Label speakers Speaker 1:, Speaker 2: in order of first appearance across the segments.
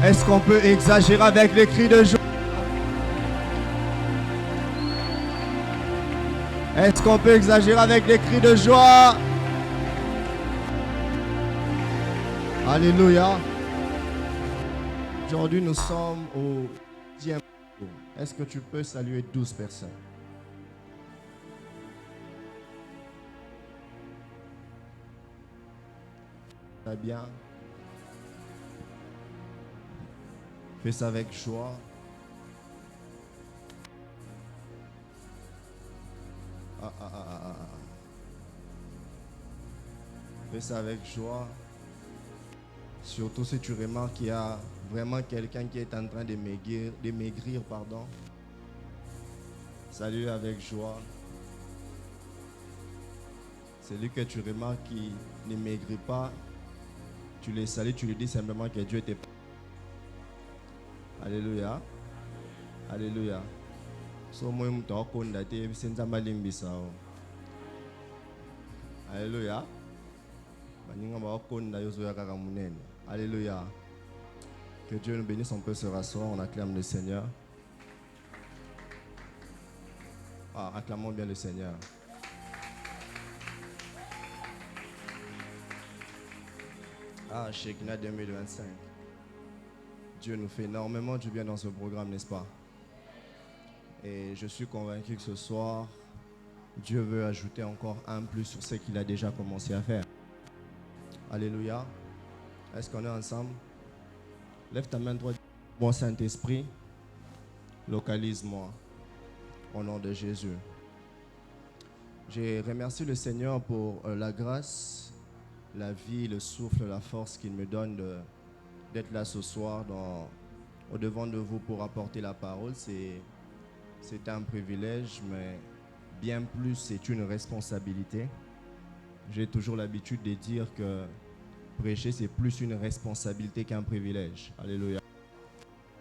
Speaker 1: Est-ce qu'on peut exagérer avec les cris de joie? Est-ce qu'on peut exagérer avec les cris de joie? Alléluia. Aujourd'hui, nous sommes au 10e jour. Est-ce que tu peux saluer 12 personnes? Très bien. Fais ça avec joie. Fais ça avec joie. Surtout si tu remarques qu'il y a vraiment quelqu'un qui est en train de maigrir, pardon. Salue avec joie. Celui que tu remarques qui ne maigrit pas, tu les salues, tu lui dis simplement que Dieu t'est. Alléluia. Alléluia. So moi mutakonda te bisenza malimbisa. Alléluia. Baninga bakonda yozoya kaka munene. Alléluia. Que Dieu nous bénisse, on peut se rasseoir, on acclame le Seigneur. Acclamons bien le Seigneur. Shekinah 2025. Dieu nous fait énormément du bien dans ce programme, n'est-ce pas? Et je suis convaincu que ce soir, Dieu veut ajouter encore un plus sur ce qu'il a déjà commencé à faire. Alléluia. Est-ce qu'on est ensemble? Lève ta main droite. Mon Saint-Esprit, localise-moi au nom de Jésus. J'ai remercié le Seigneur pour la grâce, la vie, le souffle, la force qu'il me donne d'être là ce soir au devant de vous pour apporter la parole. C'est un privilège, mais bien plus, c'est une responsabilité. J'ai toujours l'habitude de dire que prêcher, c'est plus une responsabilité qu'un privilège. Alléluia.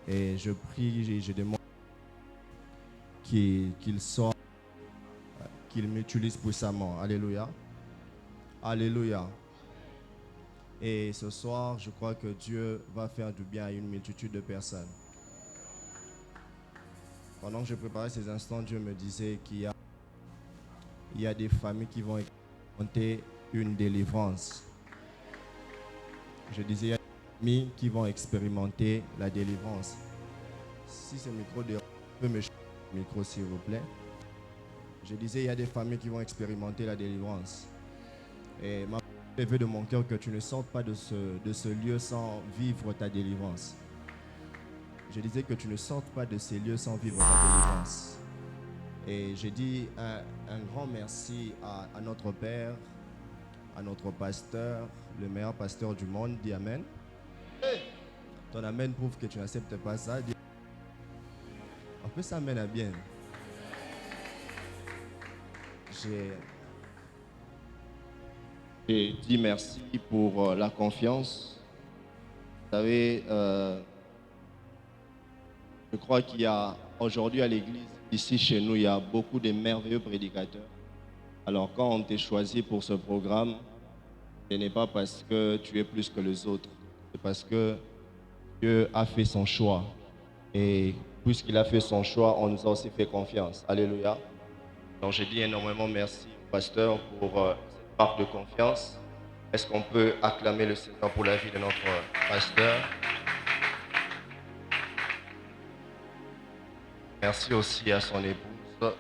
Speaker 1: Et je prie et je demande qu'il sorte, qu'il m'utilise puissamment. Alléluia. Alléluia. Et ce soir, je crois que Dieu va faire du bien à une multitude de personnes. Pendant que je préparais ces instants, Dieu me disait qu'il y a des familles qui vont expérimenter une délivrance. Je disais, il y a des familles qui vont expérimenter la délivrance. Si ce micro dérange, peut me changer le micro s'il vous plaît. Je disais, il y a des familles qui vont expérimenter la délivrance. Et ma prière veut de mon cœur que tu ne sortes pas de ce lieu sans vivre ta délivrance. Je disais que tu ne sortes pas de ces lieux sans vivre ta délivrance. Et j'ai dit un grand merci à notre Père, à notre pasteur, le meilleur pasteur du monde. Dis Amen. Ton Amen prouve que tu n'acceptes pas ça. Dis... On peut ça Amen à bien. J'ai dit merci pour la confiance. Vous savez, je crois qu'il y a aujourd'hui à l'église, ici chez nous, il y a beaucoup de merveilleux prédicateurs. Alors quand on t'a choisi pour ce programme, ce n'est pas parce que tu es plus que les autres, c'est parce que Dieu a fait son choix. Et puisqu'il a fait son choix, on nous a aussi fait confiance. Alléluia. Donc je dis énormément merci au pasteur pour cette marque de confiance. Est-ce qu'on peut acclamer le Seigneur pour la vie de notre pasteur? Merci aussi à son épouse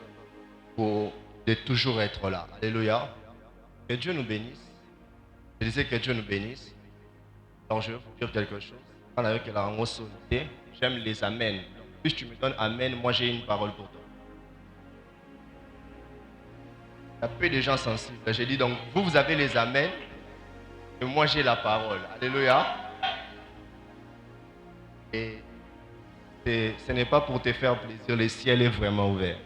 Speaker 1: de toujours être là. Alléluia. Que Dieu nous bénisse. Je disais que Dieu nous bénisse. Alors je vais vous dire quelque chose. Quand avec la sonité, j'aime les amens. Plus tu me donnes amen, moi j'ai une parole pour toi. Il y a peu de gens sensibles. J'ai dit donc, vous avez les amens et moi j'ai la parole. Alléluia. Et ce n'est pas pour te faire plaisir, le ciel est vraiment ouvert.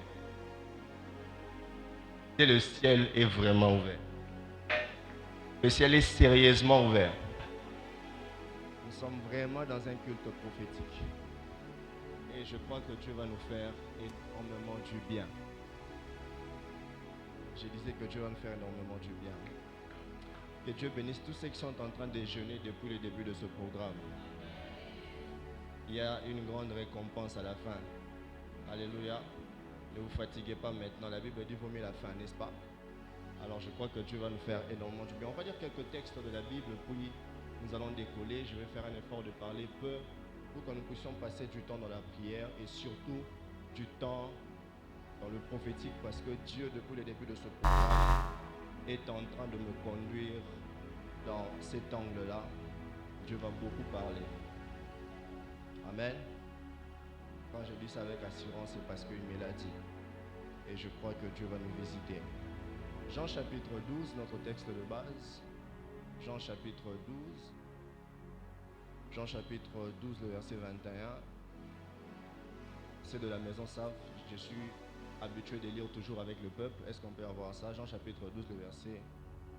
Speaker 1: Et le ciel est vraiment ouvert. Le ciel est sérieusement ouvert. Nous sommes vraiment dans un culte prophétique. Et je crois que Dieu va nous faire énormément du bien. Je disais que Dieu va nous faire énormément du bien. Que Dieu bénisse tous ceux qui sont en train de jeûner depuis le début de ce programme. il y a une grande récompense à la fin. Alléluia. Ne vous fatiguez pas maintenant. La Bible dit vaut mieux la fin, n'est-ce pas? Alors je crois que Dieu va nous faire énormément du bien. On va lire quelques textes de la Bible, puis nous allons décoller. Je vais faire un effort de parler peu pour que nous puissions passer du temps dans la prière et surtout du temps dans le prophétique, parce que Dieu, depuis le début de ce programme, est en train de me conduire dans cet angle-là. Dieu va beaucoup parler. Amen. Quand je dis ça avec assurance, c'est parce qu'il me l'a dit. Et je crois que Dieu va nous visiter. Jean chapitre 12, notre texte de base. Jean chapitre 12. Jean chapitre 12, le verset 21. C'est de la maison savent, je suis habitué de lire toujours avec le peuple. Est-ce qu'on peut avoir ça? Jean chapitre 12, le verset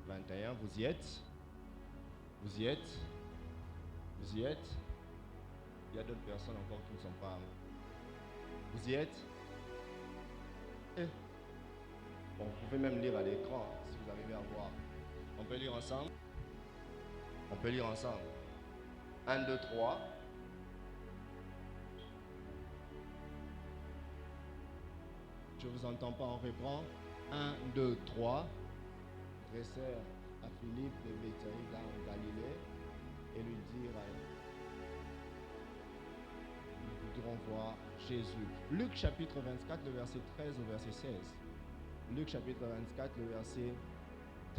Speaker 1: 21. Vous y êtes? Vous y êtes? Vous y êtes? Il y a d'autres personnes encore qui ne sont pas. Vous y êtes? Bon, vous pouvez même lire à l'écran si vous arrivez à voir. On peut lire ensemble? On peut lire ensemble. 1, 2, 3. Je ne vous entends pas, on reprend. 1, 2, 3. Dresseur à Philippe de Béthaïda en Galilée et lui dire nous voudrons voir Jésus. Luc chapitre 24, le verset 13 au verset 16. Luc chapitre 24, le verset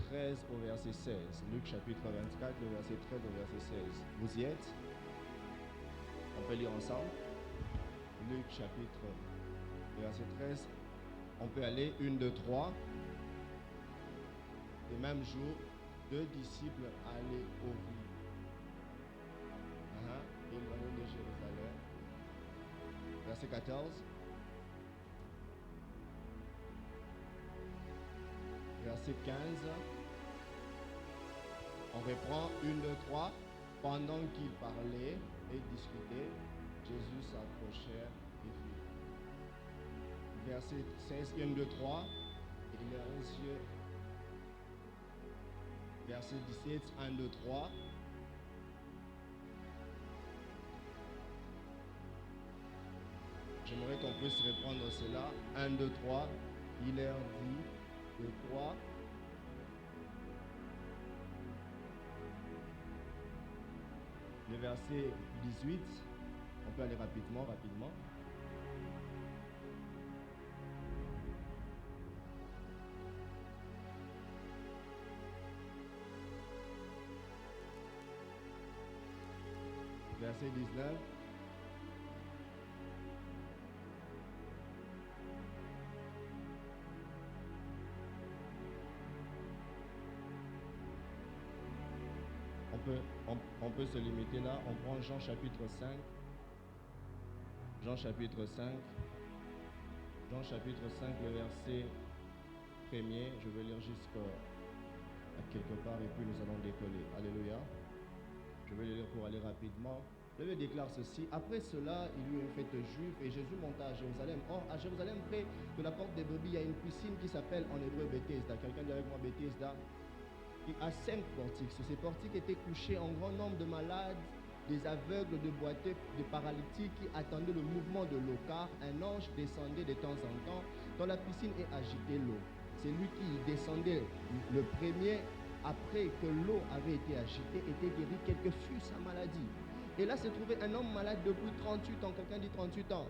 Speaker 1: 13 au verset 16. Luc chapitre 24, le verset 13 au verset 16. Vous y êtes? On peut lire ensemble. Luc chapitre verset 13. On peut aller 1, 2, 3. Le même jour, 2 disciples allaient au vide. Éloignés de Jérusalem. Verset 14. Verset 15. On reprend 1, 2, 3. Pendant qu'ils parlaient et discutaient, Jésus s'approchait et fit. Verset 16, 1, 2, 3. Et leurs yeux. Verset 17, 1, 2, 3. J'aimerais qu'on puisse reprendre cela. 1, 2, 3. Il leur dit, 2, 3. Le verset 18. On peut aller rapidement. Verset 19. On peut se limiter là. On prend Jean chapitre 5. Jean chapitre 5. Jean chapitre 5, le verset 1er. Je vais lire jusqu'à quelque part et puis nous allons décoller. Alléluia. Je vais le lire pour aller rapidement. Le Bible déclare ceci. Après cela, il y eut une fête juive et Jésus monta à Jérusalem. Or, à Jérusalem, près de la porte des brebis, il y a une piscine qui s'appelle en hébreu Bethesda. Quelqu'un dit avec moi Bethesda? Il a 5 portiques. Sur ces portiques étaient couchés un grand nombre de malades, des aveugles, de boiteux, des paralytiques qui attendaient le mouvement de l'eau, car un ange descendait de temps en temps dans la piscine et agitait l'eau. C'est lui qui descendait le premier, après que l'eau avait été agitée, était guéri, quelle que fût sa maladie. Et là se trouvait un homme malade depuis 38 ans. Quelqu'un dit 38 ans.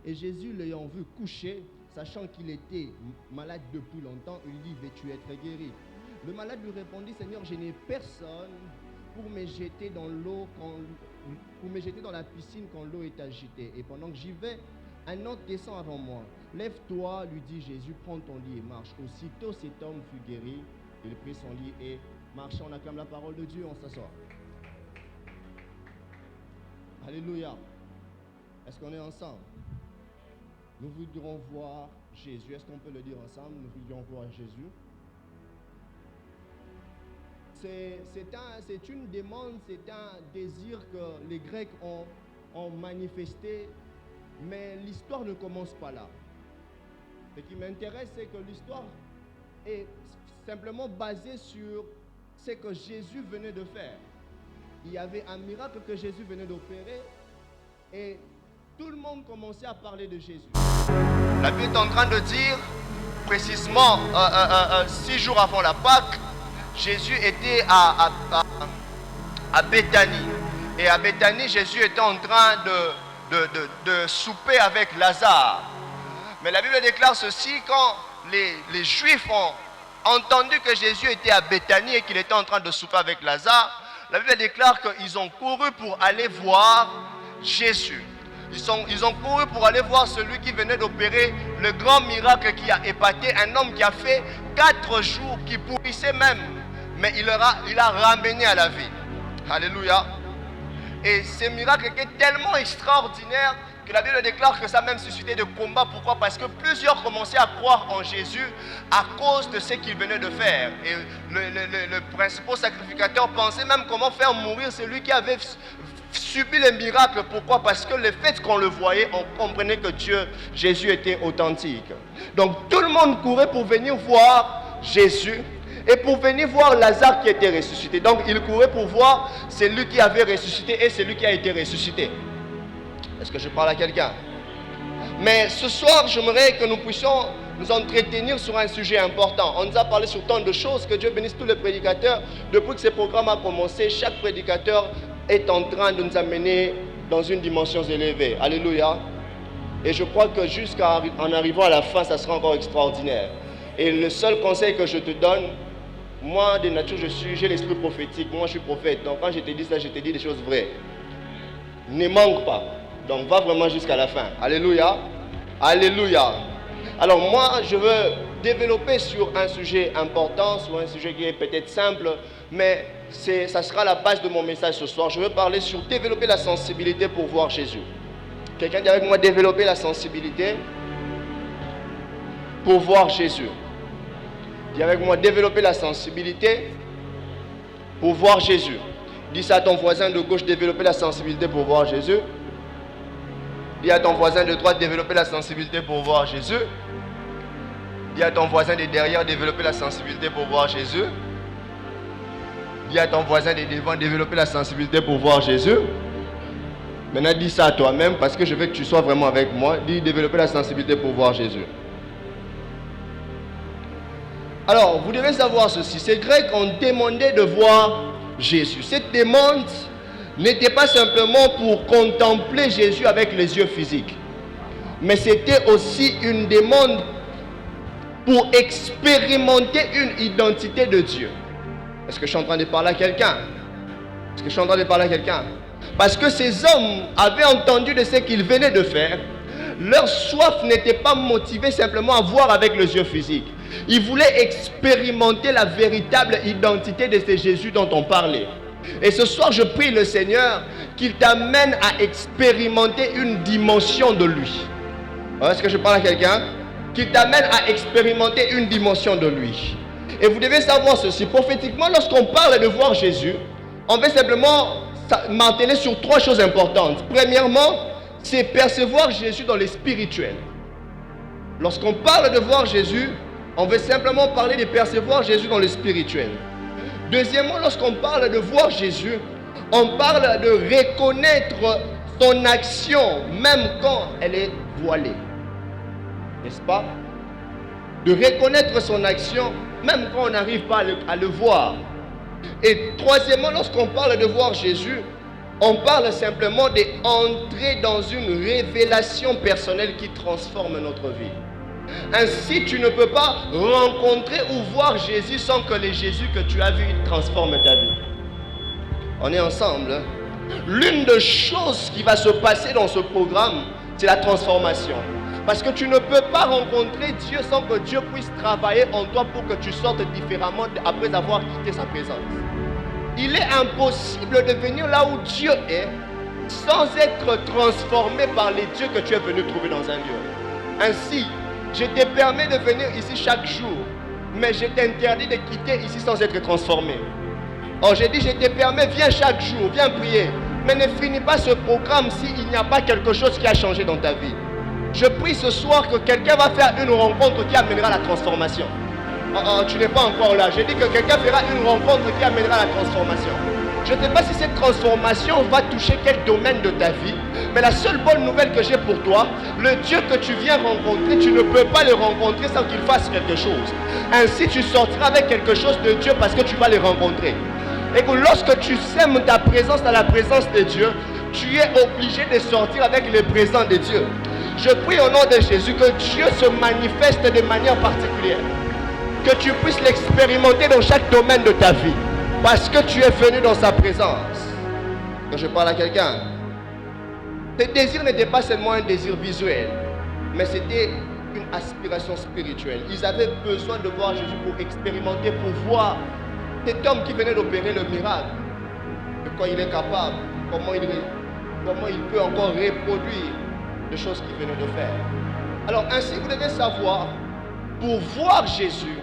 Speaker 1: Et Jésus, l'ayant vu couché, sachant qu'il était malade depuis longtemps, il dit, veux-tu être guéri? Le malade lui répondit, Seigneur, je n'ai personne pour me jeter dans l'eau, pour me jeter dans la piscine quand l'eau est agitée. Et pendant que j'y vais, un autre descend avant moi. Lève-toi, lui dit Jésus, prends ton lit et marche. Aussitôt cet homme fut guéri, il prit son lit et marcha. On acclame la parole de Dieu, on s'assoit. Alléluia. Est-ce qu'on est ensemble? Nous voudrons voir Jésus. Est-ce qu'on peut le dire ensemble? Nous voudrons voir Jésus. C'est une demande, c'est un désir que les Grecs ont manifesté, mais l'histoire ne commence pas là. Ce qui m'intéresse, c'est que l'histoire est simplement basée sur ce que Jésus venait de faire. Il y avait un miracle que Jésus venait d'opérer, Et tout le monde commençait à parler de Jésus. La Bible est en train de dire, précisément 6 jours avant la Pâque, Jésus était à Béthanie. Et à Béthanie, Jésus était en train de souper avec Lazare. Mais la Bible déclare ceci, quand les Juifs ont entendu que Jésus était à Béthanie et qu'il était en train de souper avec Lazare, la Bible déclare qu'ils ont couru pour aller voir Jésus. Ils ont couru pour aller voir celui qui venait d'opérer le grand miracle qui a épaté un homme qui a fait 4 jours, qui pourrissait même. Mais il a ramené à la vie. Alléluia. Et ce miracle était tellement extraordinaire que la Bible déclare que ça a même suscité de combats. Pourquoi? Parce que plusieurs commençaient à croire en Jésus à cause de ce qu'il venait de faire. Et le principal sacrificateur pensait même comment faire mourir celui qui avait subi le miracle. Pourquoi? Parce que le fait qu'on le voyait, on comprenait que Jésus était authentique. Donc tout le monde courait pour venir voir Jésus et pour venir voir Lazare qui était ressuscité. Donc il courait pour voir celui qui avait ressuscité et celui qui a été ressuscité. Est-ce que je parle à quelqu'un? Mais ce soir, j'aimerais que nous puissions nous entretenir sur un sujet important. On nous a parlé sur tant de choses, que Dieu bénisse tous les prédicateurs. Depuis que ce programme a commencé, chaque prédicateur est en train de nous amener dans une dimension élevée. Alléluia. Et je crois que jusqu'en arrivant à la fin, ça sera encore extraordinaire. Et le seul conseil que je te donne, moi de nature, j'ai l'esprit prophétique. Moi, je suis prophète. Donc quand je te dis ça, je te dis des choses vraies. Ne manque pas. Donc va vraiment jusqu'à la fin. Alléluia. Alléluia. Alors moi, je veux développer sur un sujet important, sur un sujet qui est peut-être simple, mais ça sera la base de mon message ce soir. Je veux parler sur développer la sensibilité pour voir Jésus. Quelqu'un dit avec moi, développer la sensibilité pour voir Jésus. Dis avec moi, développer la sensibilité pour voir Jésus. Dis ça à ton voisin de gauche, développer la sensibilité pour voir Jésus. Dis à ton voisin de droite, développer la sensibilité pour voir Jésus. Dis à ton voisin de derrière, développer la sensibilité pour voir Jésus. Dis à ton voisin de devant, développer la sensibilité pour voir Jésus. Maintenant, dis ça à toi-même parce que je veux que tu sois vraiment avec moi. Dis, développer la sensibilité pour voir Jésus. Alors, vous devez savoir ceci. Ces Grecs ont demandé de voir Jésus. Cette demande n'était pas simplement pour contempler Jésus avec les yeux physiques, mais c'était aussi une demande pour expérimenter une identité de Dieu. Est-ce que je suis en train de parler à quelqu'un? Est-ce que je suis en train de parler à quelqu'un? Parce que ces hommes avaient entendu de ce qu'ils venaient de faire. Leur soif n'était pas motivée simplement à voir avec les yeux physiques. Ils voulaient expérimenter la véritable identité de ce Jésus dont on parlait. Et ce soir, je prie le Seigneur qu'il t'amène à expérimenter une dimension de lui. Est-ce que je parle à quelqu'un? Qu'il t'amène à expérimenter une dimension de lui. Et vous devez savoir ceci. Prophétiquement, lorsqu'on parle de voir Jésus, on veut simplement marteler sur 3 choses importantes. Premièrement, c'est percevoir Jésus dans le spirituel. Lorsqu'on parle de voir Jésus, on veut simplement parler de percevoir Jésus dans le spirituel. Deuxièmement, lorsqu'on parle de voir Jésus, on parle de reconnaître son action, même quand elle est voilée. N'est-ce pas? De reconnaître son action, même quand on n'arrive pas à le voir. Et troisièmement, lorsqu'on parle de voir Jésus, on parle simplement d'entrer dans une révélation personnelle qui transforme notre vie. Ainsi, tu ne peux pas rencontrer ou voir Jésus sans que le Jésus que tu as vu transforme ta vie. On est ensemble. L'une des choses qui va se passer dans ce programme, c'est la transformation. Parce que tu ne peux pas rencontrer Dieu sans que Dieu puisse travailler en toi pour que tu sortes différemment après avoir quitté sa présence. Il est impossible de venir là où Dieu est sans être transformé par les dieux que tu es venu trouver dans un lieu. Ainsi, je te permets de venir ici chaque jour, mais je t'interdis de quitter ici sans être transformé. Or, j'ai dit, je te permets, viens chaque jour, viens prier, mais ne finis pas ce programme s'il n'y a pas quelque chose qui a changé dans ta vie. Je prie ce soir que quelqu'un va faire une rencontre qui amènera la transformation. Tu n'es pas encore là. J'ai dit que quelqu'un fera une rencontre qui amènera la transformation. Je ne sais pas si cette transformation va toucher quel domaine de ta vie,
Speaker 2: Mais la seule bonne nouvelle que j'ai pour toi, le Dieu que tu viens rencontrer, tu ne peux pas le rencontrer sans qu'il fasse quelque chose. Ainsi, tu sortiras avec quelque chose de Dieu parce que tu vas le rencontrer. Et que lorsque tu sèmes ta présence dans la présence de Dieu, tu es obligé de sortir avec le présent de Dieu. Je prie au nom de Jésus que Dieu se manifeste de manière particulière. Que tu puisses l'expérimenter dans chaque domaine de ta vie. Parce que tu es venu dans sa présence. Quand je parle à quelqu'un, tes désirs n'étaient pas seulement un désir visuel, mais c'était une aspiration spirituelle. Ils avaient besoin de voir Jésus pour expérimenter, pour voir cet homme qui venait d'opérer le miracle. De quoi il est capable, comment il peut encore reproduire les choses qu'il venait de faire. Alors ainsi, vous devez savoir, pour voir Jésus,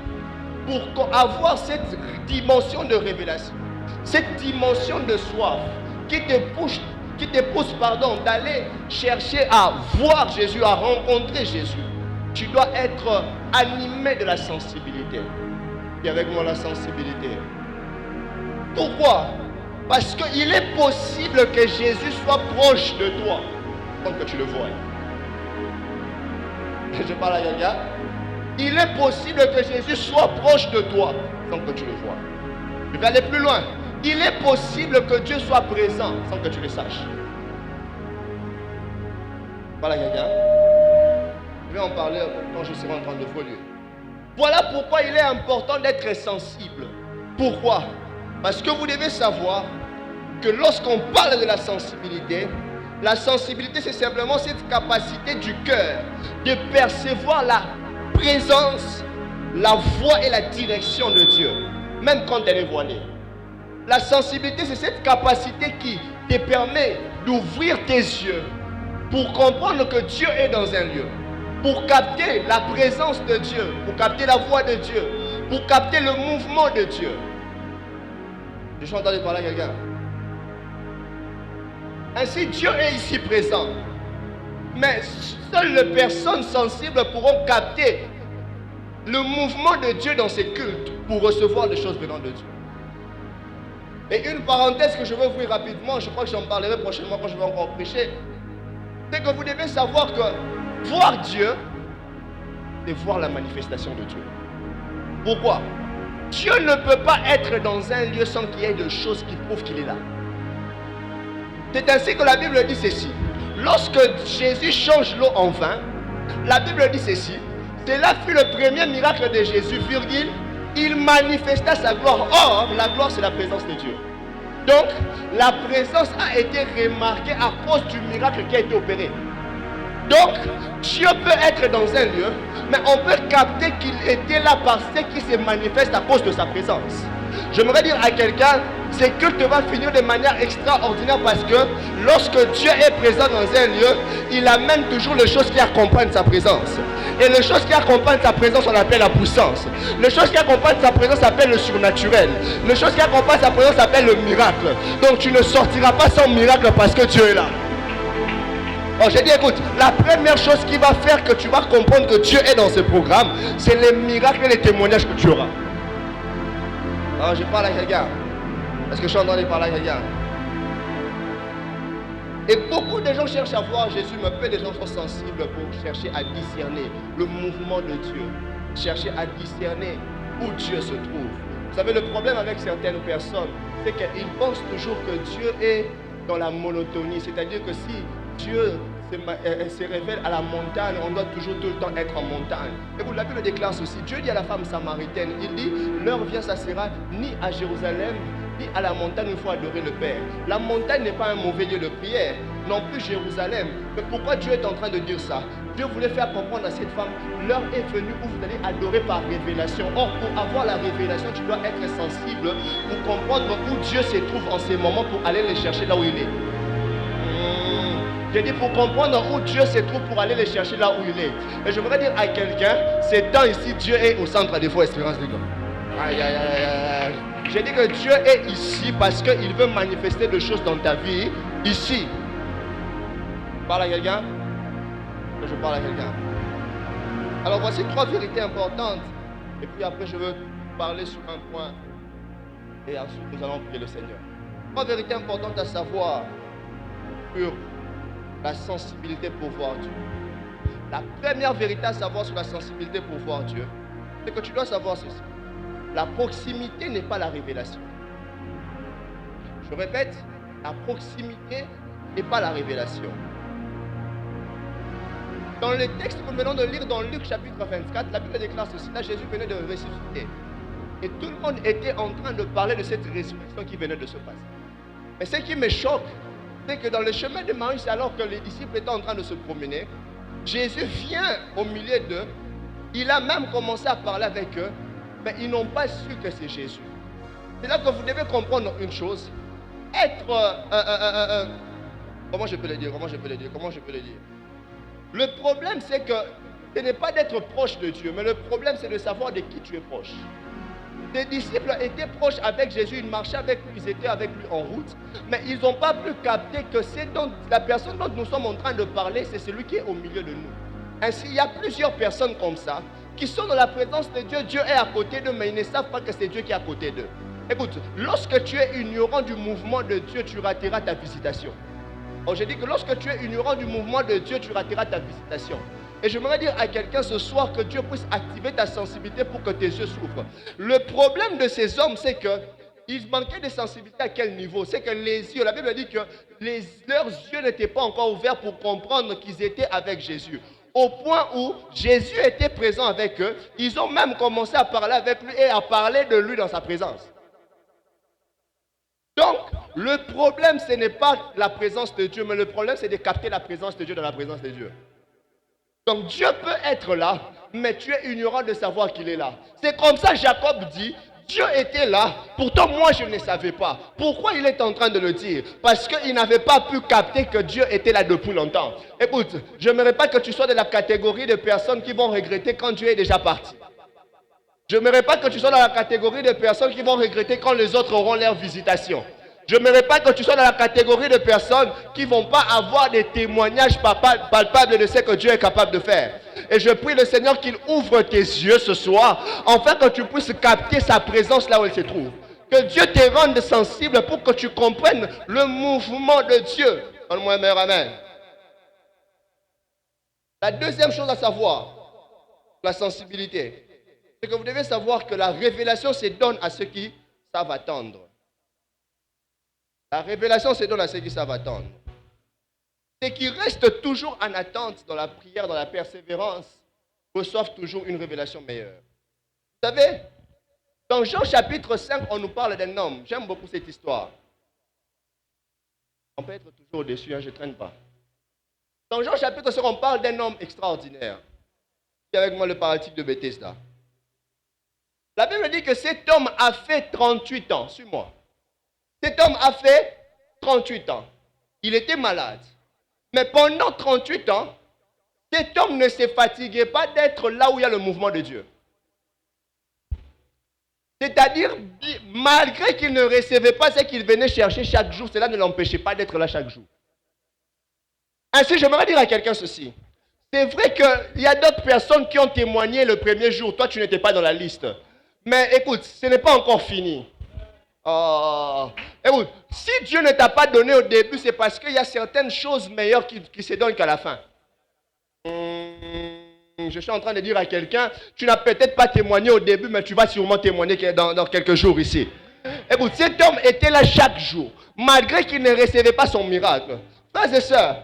Speaker 2: pour avoir cette dimension de révélation, cette dimension de soif qui te pousse d'aller chercher à voir Jésus, à rencontrer Jésus, tu dois être animé de la sensibilité. Et avec moi la sensibilité. Pourquoi? Parce qu'il est possible que Jésus soit proche de toi sans que tu le voies. Je parle à quelqu'un. Il est possible que Jésus soit proche de toi sans que tu le vois. Je vais aller plus loin. Il est possible que Dieu soit présent sans que tu le saches. Voilà quelqu'un. Je vais en parler quand je serai en train de voler. Voilà pourquoi il est important d'être sensible. Pourquoi? Parce que vous devez savoir que lorsqu'on parle de la sensibilité c'est simplement cette capacité du cœur de percevoir la présence, la voix et la direction de Dieu, même quand elle est voilée. La sensibilité, c'est cette capacité qui te permet d'ouvrir tes yeux pour comprendre que Dieu est dans un lieu, pour capter la présence de Dieu, pour capter la voix de Dieu, pour capter le mouvement de Dieu. Je suis entendu parler à quelqu'un. Ainsi, Dieu est ici présent. Mais seules les personnes sensibles pourront capter le mouvement de Dieu dans ses cultes pour recevoir des choses venant de Dieu. Et une parenthèse que je veux ouvrir rapidement, je crois que j'en parlerai prochainement quand je vais encore prêcher, c'est que vous devez savoir que voir Dieu, c'est voir la manifestation de Dieu. Pourquoi? Dieu ne peut pas être dans un lieu sans qu'il y ait de choses qui prouvent qu'il est là. C'est ainsi que la Bible dit ceci. Lorsque Jésus change l'eau en vin, la Bible dit ceci. Cela fut le premier miracle de Jésus, virgule, il manifesta sa gloire. Or, la gloire, c'est la présence de Dieu. Donc, la présence a été remarquée à cause du miracle qui a été opéré. Donc, Dieu peut être dans un lieu, mais on peut capter qu'il était là parce qu'il se manifeste à cause de sa présence. J'aimerais dire à quelqu'un, ce culte va finir de manière extraordinaire parce que lorsque Dieu est présent dans un lieu, il amène toujours les choses qui accompagnent sa présence. Et les choses qui accompagnent sa présence, on appelle la puissance. Les choses qui accompagnent sa présence s'appellent le surnaturel. Les choses qui accompagnent sa présence s'appellent le miracle. Donc tu ne sortiras pas sans miracle parce que Dieu est là. Oh, j'ai dit, écoute, la première chose qui va faire que tu vas comprendre que Dieu est dans ce programme, c'est les miracles et les témoignages que tu auras. Alors, je parle à quelqu'un. Est-ce que je suis en train de parler à quelqu'un? Et beaucoup de gens cherchent à voir Jésus, mais peu de gens sont sensibles pour chercher à discerner le mouvement de Dieu. Chercher à discerner où Dieu se trouve. Vous savez, le problème avec certaines personnes, c'est qu'ils pensent toujours que Dieu est dans la monotonie. C'est-à-dire que si Dieu se révèle à la montagne, on doit toujours tout le temps être en montagne. Et vous, la Bible déclare ceci. Dieu dit à la femme samaritaine, il dit, l'heure vient, ça sera ni à Jérusalem, ni à la montagne où il faut adorer le Père. La montagne n'est pas un mauvais lieu de prière, non plus Jérusalem. Mais pourquoi Dieu est en train de dire ça? Dieu voulait faire comprendre à cette femme, l'heure est venue où vous allez adorer par révélation. Or, pour avoir la révélation, tu dois être sensible pour comprendre où Dieu se trouve en ces moments pour aller le chercher là où il est. J'ai dit pour comprendre où Dieu se trouve pour aller le chercher là où il est. Et je voudrais dire à quelqu'un, c'est temps ici, Dieu est au centre des fois Espérance de God. Aïe, aïe, aïe, aïe. J'ai dit que Dieu est ici parce qu'il veut manifester des choses dans ta vie, ici. Je parle à quelqu'un? Je parle à quelqu'un. Alors voici 3 vérités importantes. Et puis après je veux parler sur un point. Et ensuite nous allons prier le Seigneur. 3 vérités importantes à savoir sur la sensibilité pour voir Dieu. La première vérité à savoir sur la sensibilité pour voir Dieu, c'est que tu dois savoir ceci. La proximité n'est pas la révélation. Je répète, la proximité n'est pas la révélation. Dans le texte que nous venons de lire dans Luc chapitre 24, la Bible déclare ceci. Là, Jésus venait de ressusciter. Et tout le monde était en train de parler de cette résurrection qui venait de se passer. Mais ce qui me choque, c'est que dans le chemin de Maïs, alors que les disciples étaient en train de se promener, Jésus vient au milieu d'eux. Il a même commencé à parler avec eux, mais ils n'ont pas su que c'est Jésus. C'est là que vous devez comprendre une chose. Comment je peux le dire? Le problème, c'est que ce n'est pas d'être proche de Dieu, mais le problème, c'est de savoir de qui tu es proche. Les disciples étaient proches avec Jésus, ils marchaient avec lui, ils étaient avec lui en route, mais ils n'ont pas pu capter que la personne dont nous sommes en train de parler, c'est celui qui est au milieu de nous. Ainsi, il y a plusieurs personnes comme ça, qui sont dans la présence de Dieu. Dieu est à côté d'eux, mais ils ne savent pas que c'est Dieu qui est à côté d'eux. Écoute, lorsque tu es ignorant du mouvement de Dieu, tu rateras ta visitation. Oh, j'ai dit que lorsque tu es ignorant du mouvement de Dieu, tu rateras ta visitation. Et j'aimerais dire à quelqu'un ce soir que Dieu puisse activer ta sensibilité pour que tes yeux s'ouvrent. Le problème de ces hommes, c'est qu'ils manquaient de sensibilité à quel niveau? C'est que les yeux, la Bible dit que leurs yeux n'étaient pas encore ouverts pour comprendre qu'ils étaient avec Jésus. Au point où Jésus était présent avec eux, ils ont même commencé à parler avec lui et à parler de lui dans sa présence. Donc, le problème, ce n'est pas la présence de Dieu, mais le problème, c'est de capter la présence de Dieu dans la présence de Dieu. Donc, Dieu peut être là, mais tu es ignorant de savoir qu'il est là. C'est comme ça Jacob dit, Dieu était là, pourtant moi je ne savais pas. Pourquoi il est en train de le dire? Parce qu'il n'avait pas pu capter que Dieu était là depuis longtemps. Écoute, je n'aimerais pas que tu sois de la catégorie de personnes qui vont regretter quand Dieu est déjà parti. Je n'aimerais pas que tu sois dans la catégorie de personnes qui vont regretter quand les autres auront leur visitation. Je n'aimerais pas que tu sois dans la catégorie de personnes qui ne vont pas avoir des témoignages palpables de ce que Dieu est capable de faire. Et je prie le Seigneur qu'il ouvre tes yeux ce soir, afin que tu puisses capter sa présence là où elle se trouve. Que Dieu te rende sensible pour que tu comprennes le mouvement de Dieu. Donne-moi un meilleur amen. La deuxième chose à savoir, la sensibilité, c'est que vous devez savoir que la révélation se donne à ceux qui savent attendre. La révélation se donne à ceux qui savent attendre. Ceux qui restent toujours en attente dans la prière, dans la persévérance, reçoivent toujours une révélation meilleure. Vous savez, dans Jean chapitre 5, on nous parle d'un homme. J'aime beaucoup cette histoire. On peut être toujours au-dessus, je ne traîne pas. Dans Jean chapitre 5, on parle d'un homme extraordinaire. Qui est avec moi le paralytique de Bethesda. La Bible dit que cet homme a fait 38 ans. Suis-moi. Cet homme a fait 38 ans. Il était malade. Mais pendant 38 ans, cet homme ne se fatiguait pas d'être là où il y a le mouvement de Dieu. C'est-à-dire, malgré qu'il ne recevait pas ce qu'il venait chercher chaque jour, cela ne l'empêchait pas d'être là chaque jour. Ainsi, j'aimerais dire à quelqu'un ceci. C'est vrai qu'il y a d'autres personnes qui ont témoigné le premier jour. Toi, tu n'étais pas dans la liste. Mais écoute, ce n'est pas encore fini. Écoute, si Dieu ne t'a pas donné au début, c'est parce qu'il y a certaines choses meilleures qui se donnent qu'à la fin. Je suis en train de dire à quelqu'un, tu n'as peut-être pas témoigné au début, mais tu vas sûrement témoigner dans quelques jours ici. Écoute, cet homme était là chaque jour, malgré qu'il ne recevait pas son miracle. Frères et sœurs,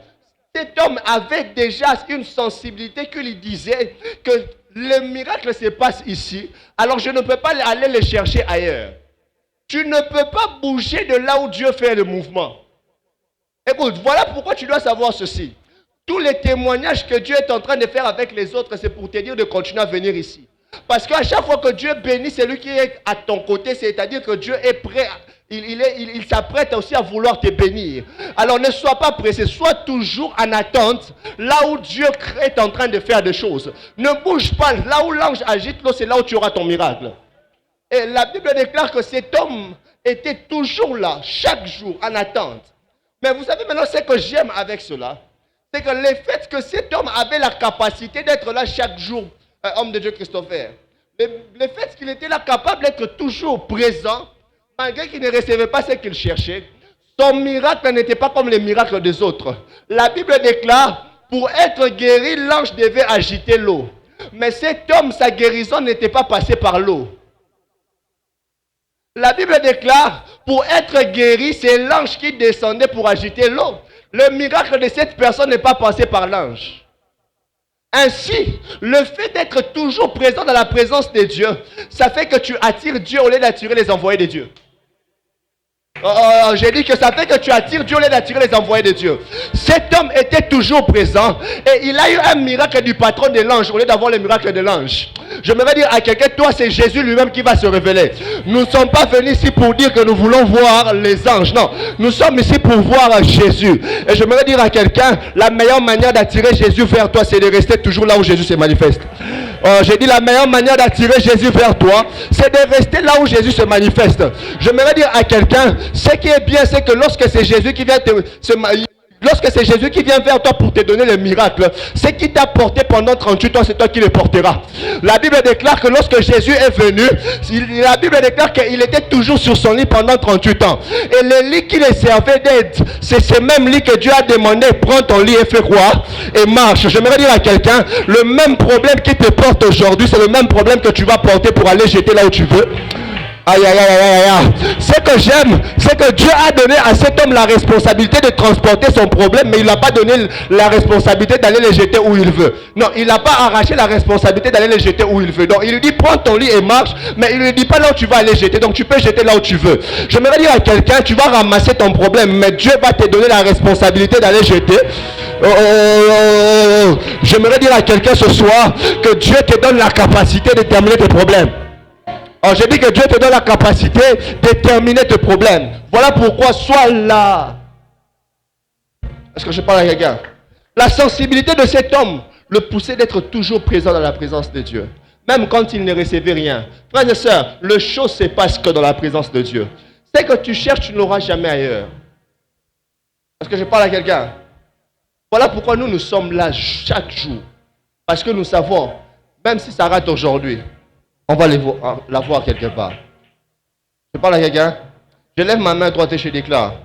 Speaker 2: cet homme avait déjà une sensibilité qui lui disait que le miracle se passe ici, alors je ne peux pas aller le chercher ailleurs. Tu ne peux pas bouger de là où Dieu fait le mouvement. Écoute, voilà pourquoi tu dois savoir ceci. Tous les témoignages que Dieu est en train de faire avec les autres, c'est pour te dire de continuer à venir ici. Parce qu'à chaque fois que Dieu bénit celui qui est à ton côté, c'est-à-dire que Dieu est prêt, il s'apprête aussi à vouloir te bénir. Alors ne sois pas pressé, sois toujours en attente, là où Dieu est en train de faire des choses. Ne bouge pas, là où l'ange agite l'eau, c'est là où tu auras ton miracle. Et la Bible déclare que cet homme était toujours là, chaque jour, en attente. Mais vous savez maintenant ce que j'aime avec cela, c'est que le fait que cet homme avait la capacité d'être là chaque jour, homme de Dieu Christopher, le fait qu'il était là capable d'être toujours présent, malgré qu'il ne recevait pas ce qu'il cherchait, Son miracle n'était pas comme les miracles des autres. La Bible déclare, pour être guéri, l'ange devait agiter l'eau. Mais cet homme, sa guérison n'était pas passée par l'eau. La Bible déclare, pour être guéri, c'est l'ange qui descendait pour agiter l'eau. Le miracle de cette personne n'est pas passé par l'ange. Ainsi, le fait d'être toujours présent dans la présence de Dieu, ça fait que tu attires Dieu au lieu d'attirer les envoyés de Dieu. J'ai dit que ça fait que tu attires Dieu au lieu d'attirer les envoyés de Dieu. Cet homme était toujours présent et il a eu un miracle du patron de l'ange au lieu d'avoir le miracle de l'ange. Je me vais dire à quelqu'un, toi c'est Jésus lui-même qui va se révéler. Nous ne sommes pas venus ici pour dire que nous voulons voir les anges. Non, nous sommes ici pour voir Jésus. Et je me vais dire à quelqu'un, la meilleure manière d'attirer Jésus vers toi, c'est de rester toujours là où Jésus se manifeste. J'ai dit la meilleure manière d'attirer Jésus vers toi, c'est de rester là où Jésus se manifeste. Je me vais dire à quelqu'un, ce qui est bien, c'est que lorsque c'est Jésus qui vient lorsque c'est Jésus qui vient vers toi pour te donner le miracle, ce qui t'a porté pendant 38 ans, c'est toi qui le porteras. La Bible déclare que lorsque Jésus est venu, la Bible déclare qu'il était toujours sur son lit pendant 38 ans. Et le lit qui le servait d'aide, c'est ce même lit que Dieu a demandé, prends ton lit et fais quoi? Et marche. J'aimerais dire à quelqu'un, le même problème qui te porte aujourd'hui, c'est le même problème que tu vas porter pour aller jeter là où tu veux. Aïe, aïe, aïe, aïe, aïe. Ce que j'aime, c'est que Dieu a donné à cet homme la responsabilité de transporter son problème, mais il n'a pas donné la responsabilité d'aller le jeter où il veut. Non, il n'a pas arraché la responsabilité d'aller le jeter où il veut. Donc, il lui dit, prends ton lit et marche, mais il ne lui dit pas là où tu vas aller jeter. Donc, tu peux jeter là où tu veux. J'aimerais dire à quelqu'un, tu vas ramasser ton problème, mais Dieu va te donner la responsabilité d'aller jeter. J'aimerais dire à quelqu'un ce soir que Dieu te donne la capacité de terminer tes problèmes. Alors, je dis que Dieu te donne la capacité de terminer tes problèmes. Voilà pourquoi sois là. Est-ce que je parle à quelqu'un? La sensibilité de cet homme le poussait d'être toujours présent dans la présence de Dieu. Même quand il ne recevait rien. Frères et sœurs, le chose se passe que dans la présence de Dieu. Ce que tu cherches, tu ne l'auras jamais ailleurs. Est-ce que je parle à quelqu'un? Voilà pourquoi nous sommes là chaque jour. Parce que nous savons, même si ça rate aujourd'hui, on va la voir quelque part. Je parle à quelqu'un. Je lève ma main droite et je déclare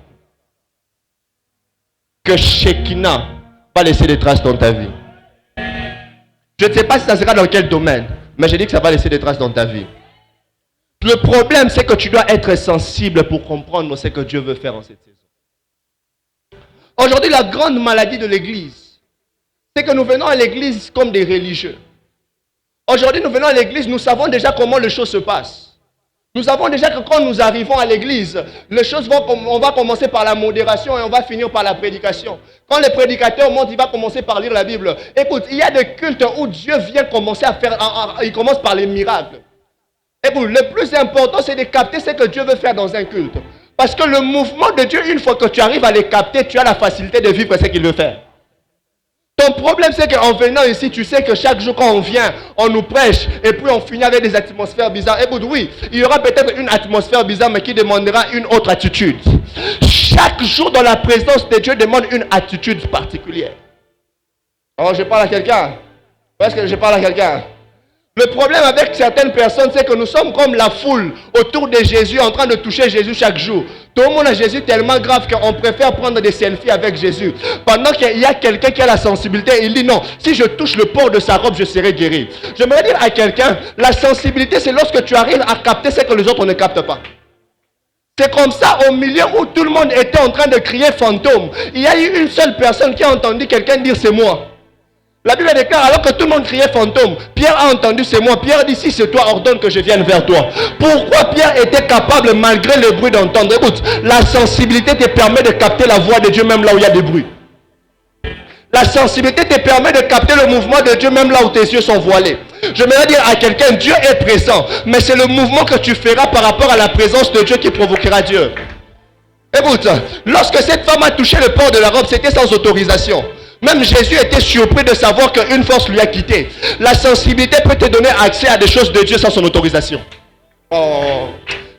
Speaker 2: que Shekinah va laisser des traces dans ta vie. Je ne sais pas si ça sera dans quel domaine, mais je dis que ça va laisser des traces dans ta vie. Le problème, c'est que tu dois être sensible pour comprendre ce que Dieu veut faire en cette saison. Aujourd'hui, la grande maladie de l'Église, c'est que nous venons à l'Église comme des religieux. Aujourd'hui, nous venons à l'église, nous savons déjà comment les choses se passent. Nous savons déjà que quand nous arrivons à l'église, les choses on va commencer par la modération et on va finir par la prédication. Quand les prédicateurs montent, il va commencer par lire la Bible. Écoute, il y a des cultes où Dieu vient commencer à faire, il commence par les miracles. Écoute, le plus important, c'est de capter ce que Dieu veut faire dans un culte. Parce que le mouvement de Dieu, une fois que tu arrives à les capter, tu as la facilité de vivre ce qu'il veut faire. Ton problème, c'est qu'en venant ici, tu sais que chaque jour quand on vient, on nous prêche et puis on finit avec des atmosphères bizarres. Écoute, oui, il y aura peut-être une atmosphère bizarre, mais qui demandera une autre attitude. Chaque jour dans la présence de Dieu demande une attitude particulière. Alors, je parle à quelqu'un. Est-ce que je parle à quelqu'un? Le problème avec certaines personnes, c'est que nous sommes comme la foule autour de Jésus, en train de toucher Jésus chaque jour. Tout le monde a Jésus tellement grave qu'on préfère prendre des selfies avec Jésus. Pendant qu'il y a quelqu'un qui a la sensibilité, il dit non, si je touche le port de sa robe, je serai guéri. J'aimerais dire à quelqu'un, la sensibilité, c'est lorsque tu arrives à capter ce que les autres ne captent pas. C'est comme ça, au milieu où tout le monde était en train de crier fantôme, il y a eu une seule personne qui a entendu quelqu'un dire c'est moi. La Bible déclare, alors que tout le monde criait fantôme, Pierre a entendu c'est moi. Pierre dit, si c'est toi, ordonne que je vienne vers toi. Pourquoi Pierre était capable, malgré le bruit, d'entendre? Écoute, la sensibilité te permet de capter la voix de Dieu même là où il y a des bruits. La sensibilité te permet de capter le mouvement de Dieu même là où tes yeux sont voilés. Je vais dire à quelqu'un, Dieu est présent, mais c'est le mouvement que tu feras par rapport à la présence de Dieu qui provoquera Dieu. Écoute, lorsque cette femme a touché le port de la robe, c'était sans autorisation. Même Jésus était surpris de savoir qu'une force lui a quitté. La sensibilité peut te donner accès à des choses de Dieu sans son autorisation. Oh.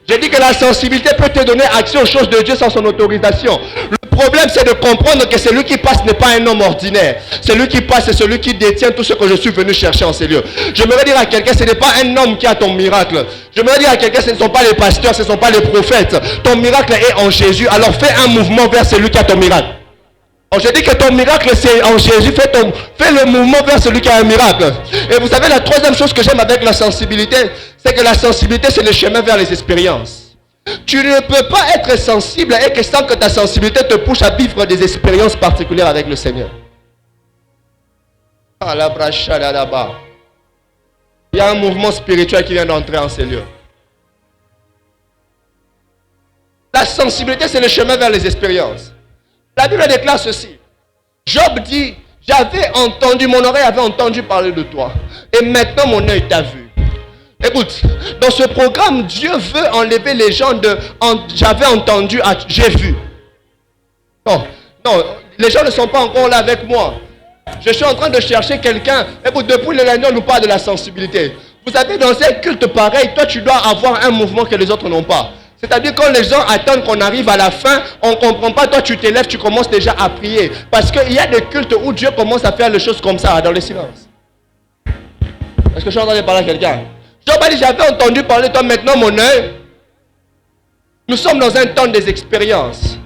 Speaker 2: J'ai dit que la sensibilité peut te donner accès aux choses de Dieu sans son autorisation. Le problème, c'est de comprendre que celui qui passe n'est pas un homme ordinaire. Celui qui passe, c'est celui qui détient tout ce que je suis venu chercher en ces lieux. J'aimerais dire à quelqu'un, ce n'est pas un homme qui a ton miracle. J'aimerais dire à quelqu'un, ce ne sont pas les pasteurs, ce ne sont pas les prophètes. Ton miracle est en Jésus. Alors fais un mouvement vers celui qui a ton miracle. Alors je dis que ton miracle c'est en Jésus. Fais le mouvement vers celui qui a un miracle. Et vous savez, la troisième chose que j'aime avec la sensibilité, c'est que la sensibilité, c'est le chemin vers les expériences. Tu ne peux pas être sensible et que sans que ta sensibilité te pousse à vivre des expériences particulières avec le Seigneur. Il y a un mouvement spirituel qui vient d'entrer en ces lieux. La sensibilité, c'est le chemin vers les expériences. La Bible déclare ceci. Job dit, j'avais entendu, mon oreille avait entendu parler de toi. Et maintenant mon œil t'a vu. Écoute, dans ce programme, Dieu veut enlever les gens de j'avais entendu, j'ai vu. Non, les gens ne sont pas encore là avec moi. Je suis en train de chercher quelqu'un. Écoute, depuis le lundi, on nous parle de la sensibilité. Vous savez, dans un culte pareil, toi, tu dois avoir un mouvement que les autres n'ont pas. C'est-à-dire, quand les gens attendent qu'on arrive à la fin, on ne comprend pas. Toi, tu t'élèves, tu commences déjà à prier. Parce qu'il y a des cultes où Dieu commence à faire les choses comme ça, dans le silence. Est-ce que je suis en train de parler à quelqu'un? Job a dit, j'avais entendu parler de toi, maintenant mon œil. Nous sommes dans un temps des expériences.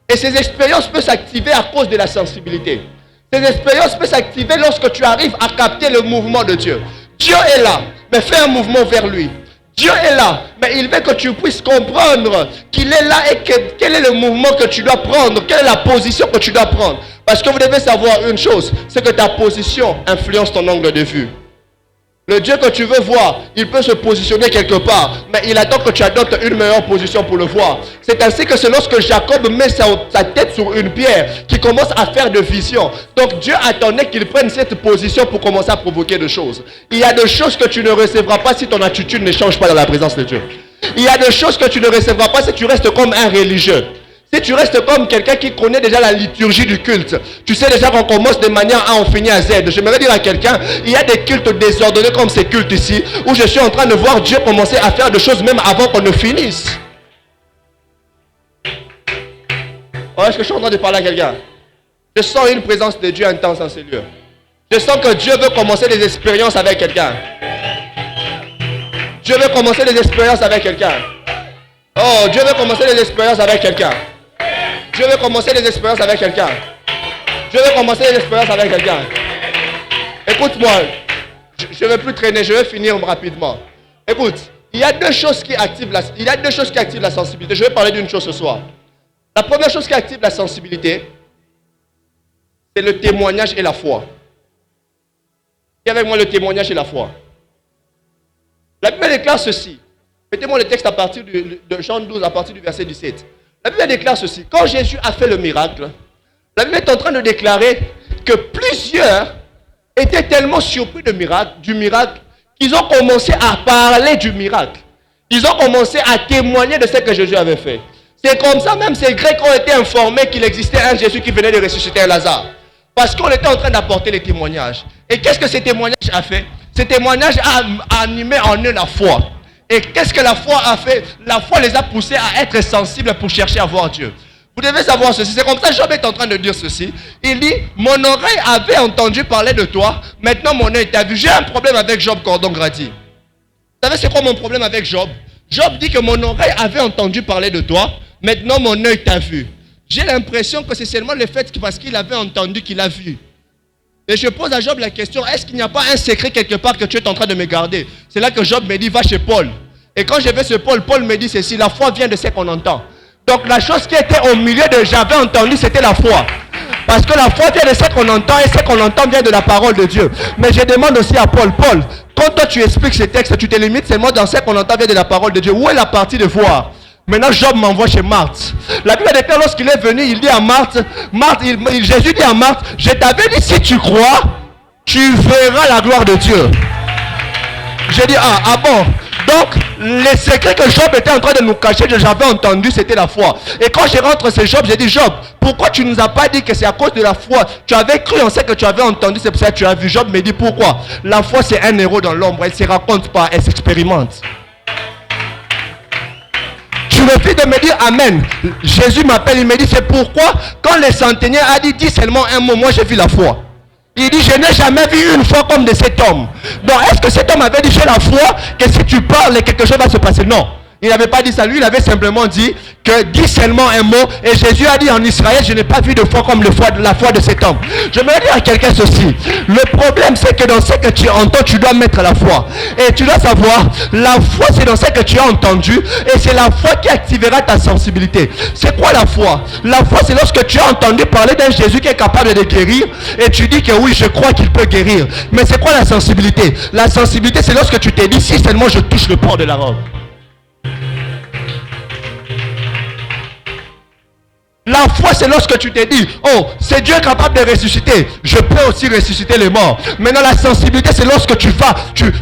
Speaker 2: Et ces expériences peuvent s'activer à cause de la sensibilité. Ces expériences peuvent s'activer lorsque tu arrives à capter le mouvement de Dieu. Dieu est là, mais fais un mouvement vers lui. Dieu est là, mais il veut que tu puisses comprendre qu'il est là et quel est le mouvement que tu dois prendre, quelle est la position que tu dois prendre. Parce que vous devez savoir une chose, c'est que ta position influence ton angle de vue. Le Dieu que tu veux voir, il peut se positionner quelque part, mais il attend que tu adoptes une meilleure position pour le voir. C'est ainsi que c'est lorsque Jacob met sa tête sur une pierre qu'il commence à faire de vision. Donc Dieu attendait qu'il prenne cette position pour commencer à provoquer des choses. Il y a des choses que tu ne recevras pas si ton attitude ne change pas dans la présence de Dieu. Il y a des choses que tu ne recevras pas si tu restes comme un religieux. Si tu restes comme quelqu'un qui connaît déjà la liturgie du culte, tu sais déjà qu'on commence de manière A, on finit à Z. J'aimerais dire à quelqu'un, il y a des cultes désordonnés comme ces cultes ici, où je suis en train de voir Dieu commencer à faire des choses même avant qu'on ne finisse. Oh, est-ce que je suis en train de parler à quelqu'un? Je sens une présence de Dieu intense dans ces lieux. Je sens que Dieu veut commencer des expériences avec quelqu'un. Dieu veut commencer des expériences avec quelqu'un. Oh, Dieu veut commencer des expériences avec quelqu'un. Dieu veut commencer des expériences avec quelqu'un. Dieu veut commencer des expériences avec quelqu'un. Écoute-moi, je ne vais plus traîner, je vais finir rapidement. Écoute, il y a deux choses qui activent la sensibilité. Je vais parler d'une chose ce soir. La première chose qui active la sensibilité, c'est le témoignage et la foi. Qui avec moi le témoignage et la foi? La Bible déclare ceci. Mettez-moi le texte à partir de Jean 12, à partir du verset 17. La Bible déclare ceci. Quand Jésus a fait le miracle, la Bible est en train de déclarer que plusieurs étaient tellement surpris du miracle, qu'ils ont commencé à parler du miracle. Ils ont commencé à témoigner de ce que Jésus avait fait. C'est comme ça, même ces Grecs ont été informés qu'il existait un Jésus qui venait de ressusciter un Lazare. Parce qu'on était en train d'apporter les témoignages. Et qu'est-ce que ces témoignages a fait? Ces témoignages a animé en eux la foi. Et qu'est-ce que la foi a fait? La foi les a poussés à être sensibles pour chercher à voir Dieu. Vous devez savoir ceci. C'est comme ça que Job est en train de dire ceci. Il dit, mon oreille avait entendu parler de toi. Maintenant mon œil t'a vu. J'ai un problème avec Job Cordon Grady. Vous savez c'est quoi mon problème avec Job? Job dit que mon oreille avait entendu parler de toi. Maintenant mon œil t'a vu. J'ai l'impression que c'est seulement le fait que parce qu'il avait entendu qu'il a vu. Et je pose à Job la question, est-ce qu'il n'y a pas un secret quelque part que tu es en train de me garder? C'est là que Job me dit, va chez Paul. Et quand je vais chez Paul, Paul me dit ceci, la foi vient de ce qu'on entend. Donc la chose qui était au milieu de j'avais entendu, c'était la foi. Parce que la foi vient de ce qu'on entend et ce qu'on entend vient de la parole de Dieu. Mais je demande aussi à Paul, quand toi tu expliques ce texte, tu te limites seulement dans ce qu'on entend vient de la parole de Dieu. Où est la partie de voir? Maintenant, Job m'envoie chez Marthe. La Bible déclare lorsqu'il est venu, il dit à Marthe, Jésus dit à Marthe, je t'avais dit si tu crois, tu verras la gloire de Dieu. J'ai dit, ah bon. Donc, les secrets que Job était en train de nous cacher, j'avais entendu, c'était la foi. Et quand je rentre chez Job, j'ai dit, Job, pourquoi tu ne nous as pas dit que c'est à cause de la foi? Tu avais cru en ce que tu avais entendu, c'est pour ça que tu as vu. Job me dit, pourquoi? La foi, c'est un héros dans l'ombre, elle ne se raconte pas, elle s'expérimente. tu refuses de me dire Amen. Jésus m'appelle, il me dit, c'est pourquoi quand le centenaire a dit, dis seulement un mot, moi j'ai vu la foi. Il dit, je n'ai jamais vu une foi comme de cet homme. Donc, est-ce que cet homme avait dit, j'ai la foi, que si tu parles, quelque chose va se passer? Non. Il n'avait pas dit ça. Lui, il avait simplement dit que dis seulement un mot. Et Jésus a dit en Israël, je n'ai pas vu de foi comme la foi de cet homme. Je me dire à quelqu'un ceci. Le problème, c'est que dans ce que tu entends, tu dois mettre la foi. Et tu dois savoir, la foi, c'est dans ce que tu as entendu. Et c'est la foi qui activera ta sensibilité. C'est quoi la foi? La foi, c'est lorsque tu as entendu parler d'un Jésus qui est capable de guérir. Et tu dis que oui, je crois qu'il peut guérir. Mais c'est quoi la sensibilité? La sensibilité, c'est lorsque tu t'es dit, si seulement je touche le port de la robe. La foi, c'est lorsque tu t'es dit, oh, c'est Dieu capable de ressusciter, je peux aussi ressusciter les morts. Maintenant, la sensibilité, c'est lorsque tu vas,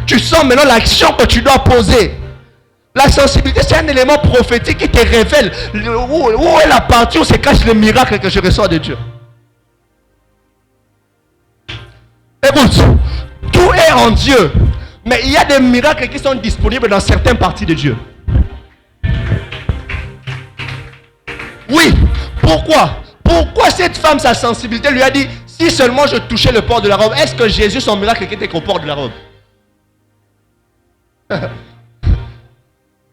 Speaker 2: tu sens maintenant l'action que tu dois poser. La sensibilité, c'est un élément prophétique qui te révèle où est la partie où se cache le miracle que je reçois de Dieu. Écoute, tout est en Dieu, mais il y a des miracles qui sont disponibles dans certaines parties de Dieu. Oui. Pourquoi? Pourquoi cette femme, sa sensibilité lui a dit, si seulement je touchais le port de la robe? Est-ce que Jésus, son miracle, était qu'au port de la robe?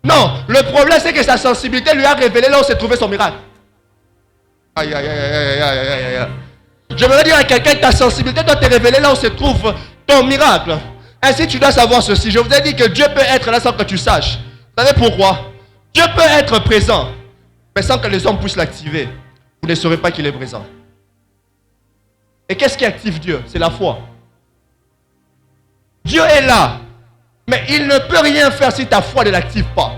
Speaker 2: Non, le problème, c'est que sa sensibilité lui a révélé là où se trouvait son miracle. Aïe, aïe, aïe, aïe, aïe, aïe, aïe. Je voudrais dire à quelqu'un, ta sensibilité doit te révéler là où se trouve ton miracle. Ainsi, tu dois savoir ceci. Je vous ai dit que Dieu peut être là sans que tu saches. Vous savez pourquoi? Dieu peut être présent, mais sans que les hommes puissent l'activer. Vous ne saurez pas qu'il est présent. Et qu'est-ce qui active Dieu? C'est la foi. Dieu est là, mais il ne peut rien faire si ta foi ne l'active pas.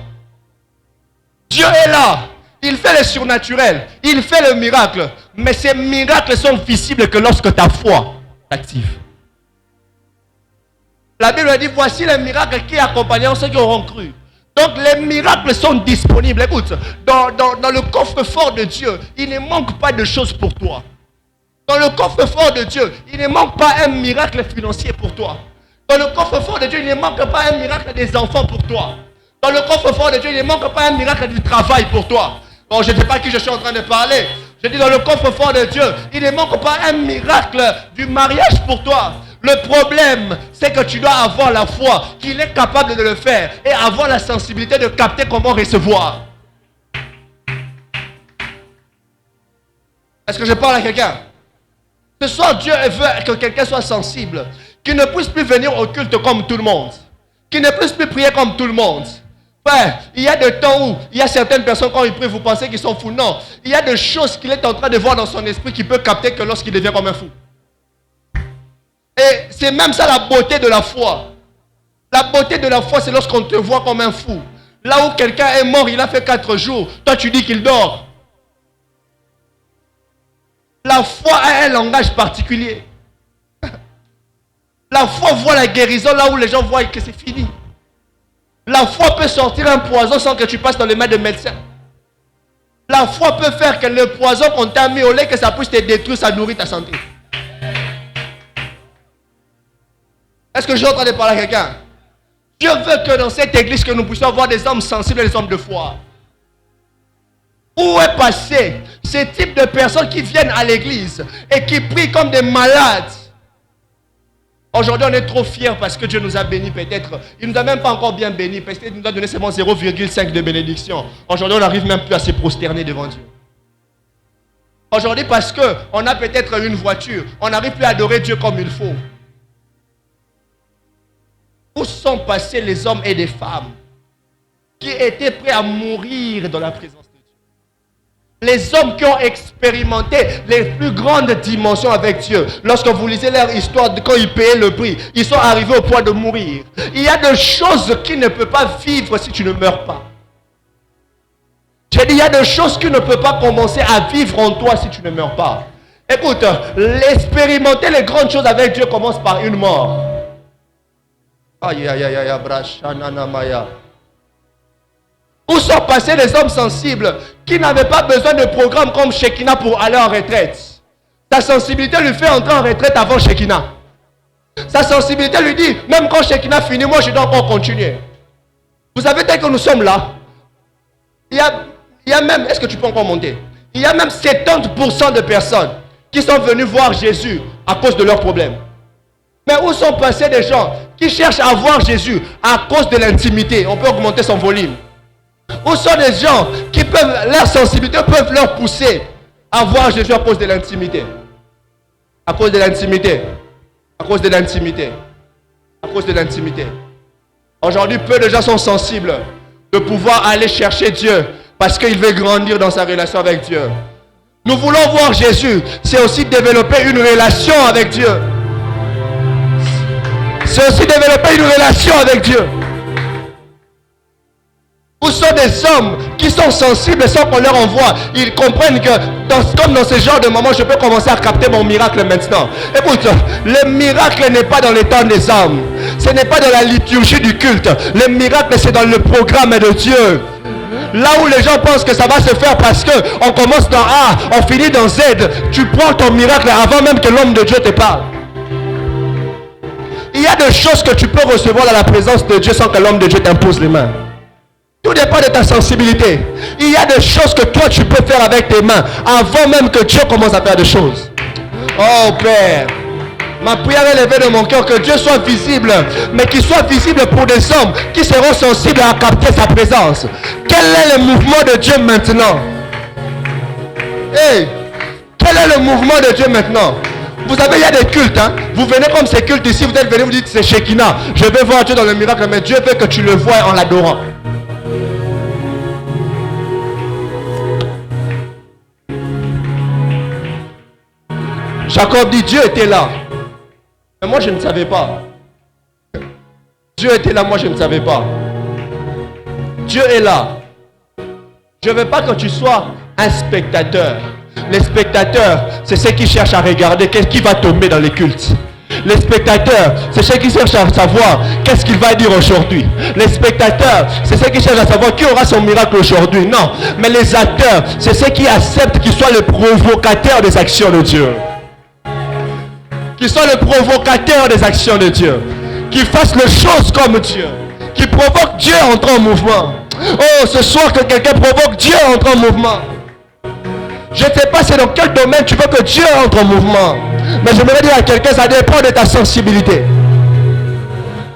Speaker 2: Dieu est là, il fait le surnaturel, il fait le miracle, mais ces miracles sont visibles que lorsque ta foi t'active. La Bible dit, voici les miracles qui accompagneront ceux qui auront cru. Donc les miracles sont disponibles. Écoute, dans le coffre-fort de Dieu, il ne manque pas de choses pour toi. Dans le coffre-fort de Dieu, il ne manque pas un miracle financier pour toi. Dans le coffre-fort de Dieu, il ne manque pas un miracle des enfants pour toi. Dans le coffre-fort de Dieu, il ne manque pas un miracle du travail pour toi. Bon, je ne sais pas qui je suis en train de parler. Je dis dans le coffre-fort de Dieu, il ne manque pas un miracle du mariage pour toi. Le problème, c'est que tu dois avoir la foi qu'il est capable de le faire et avoir la sensibilité de capter comment recevoir. Est-ce que je parle à quelqu'un? Ce soir, Dieu veut que quelqu'un soit sensible, qu'il ne puisse plus venir au culte comme tout le monde, qu'il ne puisse plus prier comme tout le monde. Frère, il y a des temps où il y a certaines personnes, quand ils prient, vous pensez qu'ils sont fous. Non, il y a des choses qu'il est en train de voir dans son esprit qu'il peut capter que lorsqu'il devient comme un fou. Et c'est même ça la beauté de la foi. La beauté de la foi, c'est lorsqu'on te voit comme un fou. Là où quelqu'un est mort, il a fait 4 jours. Toi, tu dis qu'il dort. La foi a un langage particulier. La foi voit la guérison là où les gens voient que c'est fini. La foi peut sortir un poison sans que tu passes dans les mains de médecins. La foi peut faire que le poison qu'on t'a mis au lait, que ça puisse te détruire, ça nourrit ta santé. Est-ce que je suis en train de parler à quelqu'un? Dieu veut que dans cette église, que nous puissions avoir des hommes sensibles et des hommes de foi. Où est passé ce type de personnes qui viennent à l'église et qui prient comme des malades? Aujourd'hui, on est trop fiers parce que Dieu nous a bénis peut-être. Il ne nous a même pas encore bien bénis parce qu'il nous a donné seulement 0,5 de bénédiction. Aujourd'hui, on n'arrive même plus à se prosterner devant Dieu. Aujourd'hui, parce qu'on a peut-être une voiture, on n'arrive plus à adorer Dieu comme il faut. Où sont passés les hommes et les femmes qui étaient prêts à mourir dans la présence de Dieu? Les hommes qui ont expérimenté les plus grandes dimensions avec Dieu. Lorsque vous lisez leur histoire, quand ils payaient le prix, ils sont arrivés au point de mourir. Il y a des choses qui ne peuvent pas vivre si tu ne meurs pas. J'ai dit, il y a des choses qui ne peuvent pas commencer à vivre en toi si tu ne meurs pas. Écoute, expérimenter les grandes choses avec Dieu commence par une mort. Aïe, aïe, aïe, aïe, brachananamaya. Où sont passés les hommes sensibles qui n'avaient pas besoin de programme comme Shekinah pour aller en retraite? Sa sensibilité lui fait entrer en retraite avant Shekinah. Sa sensibilité lui dit, même quand Shekinah finit, moi je dois encore continuer. Vous savez, dès que nous sommes là, Il y a même, est-ce que tu peux encore monter? Il y a même 70% de personnes qui sont venues voir Jésus à cause de leurs problèmes. Mais où sont passés des gens qui cherchent à voir Jésus à cause de l'intimité? On peut augmenter son volume. Où sont des gens qui peuvent, leur sensibilité peuvent leur pousser à voir Jésus à cause de l'intimité? À cause de l'intimité. À cause de l'intimité. À cause de l'intimité. Aujourd'hui, peu de gens sont sensibles de pouvoir aller chercher Dieu parce qu'il veut grandir dans sa relation avec Dieu. Nous voulons voir Jésus, c'est aussi développer une relation avec Dieu. C'est aussi développer une relation avec Dieu. Où sont des hommes qui sont sensibles sans qu'on leur envoie? Ils comprennent que comme dans ce genre de moment, je peux commencer à capter mon miracle maintenant. Écoute, le miracle n'est pas dans les temps des hommes. Ce n'est pas dans la liturgie du culte. Le miracle, c'est dans le programme de Dieu. Là où les gens pensent que ça va se faire parce qu'on commence dans A, on finit dans Z, tu prends ton miracle avant même que l'homme de Dieu te parle. Il y a des choses que tu peux recevoir dans la présence de Dieu sans que l'homme de Dieu t'impose les mains. Tout dépend de ta sensibilité. Il y a des choses que toi tu peux faire avec tes mains avant même que Dieu commence à faire des choses. Oh Père, ma prière est élevée de mon cœur que Dieu soit visible, mais qu'il soit visible pour des hommes qui seront sensibles à capter sa présence. Quel est le mouvement de Dieu maintenant? Hey, quel est le mouvement de Dieu maintenant? Vous savez, il y a des cultes. Hein? Vous venez comme ces cultes ici, vous êtes venus, vous dites c'est Shekinah. Je veux voir Dieu dans le miracle, mais Dieu veut que tu le vois en l'adorant. Jacob dit Dieu était là. Mais moi je ne savais pas. Dieu était là, moi je ne savais pas. Dieu est là. Je ne veux pas que tu sois un spectateur. Les spectateurs, c'est ceux qui cherchent à regarder qu'est-ce qui va tomber dans les cultes. Les spectateurs, c'est ceux qui cherchent à savoir qu'est-ce qu'il va dire aujourd'hui. Les spectateurs, c'est ceux qui cherchent à savoir qui aura son miracle aujourd'hui. Non, mais les acteurs, c'est ceux qui acceptent qu'ils soient les provocateurs des actions de Dieu. Qu'ils soient les provocateurs des actions de Dieu. Qu'ils fassent les choses comme Dieu. Qu'ils provoquent Dieu à entrer en mouvement. Oh, ce soir que quelqu'un provoque Dieu à entrer en mouvement. Je ne sais pas c'est dans quel domaine tu veux que Dieu entre en mouvement. Mais j'aimerais dire à quelqu'un, ça dépend de ta sensibilité.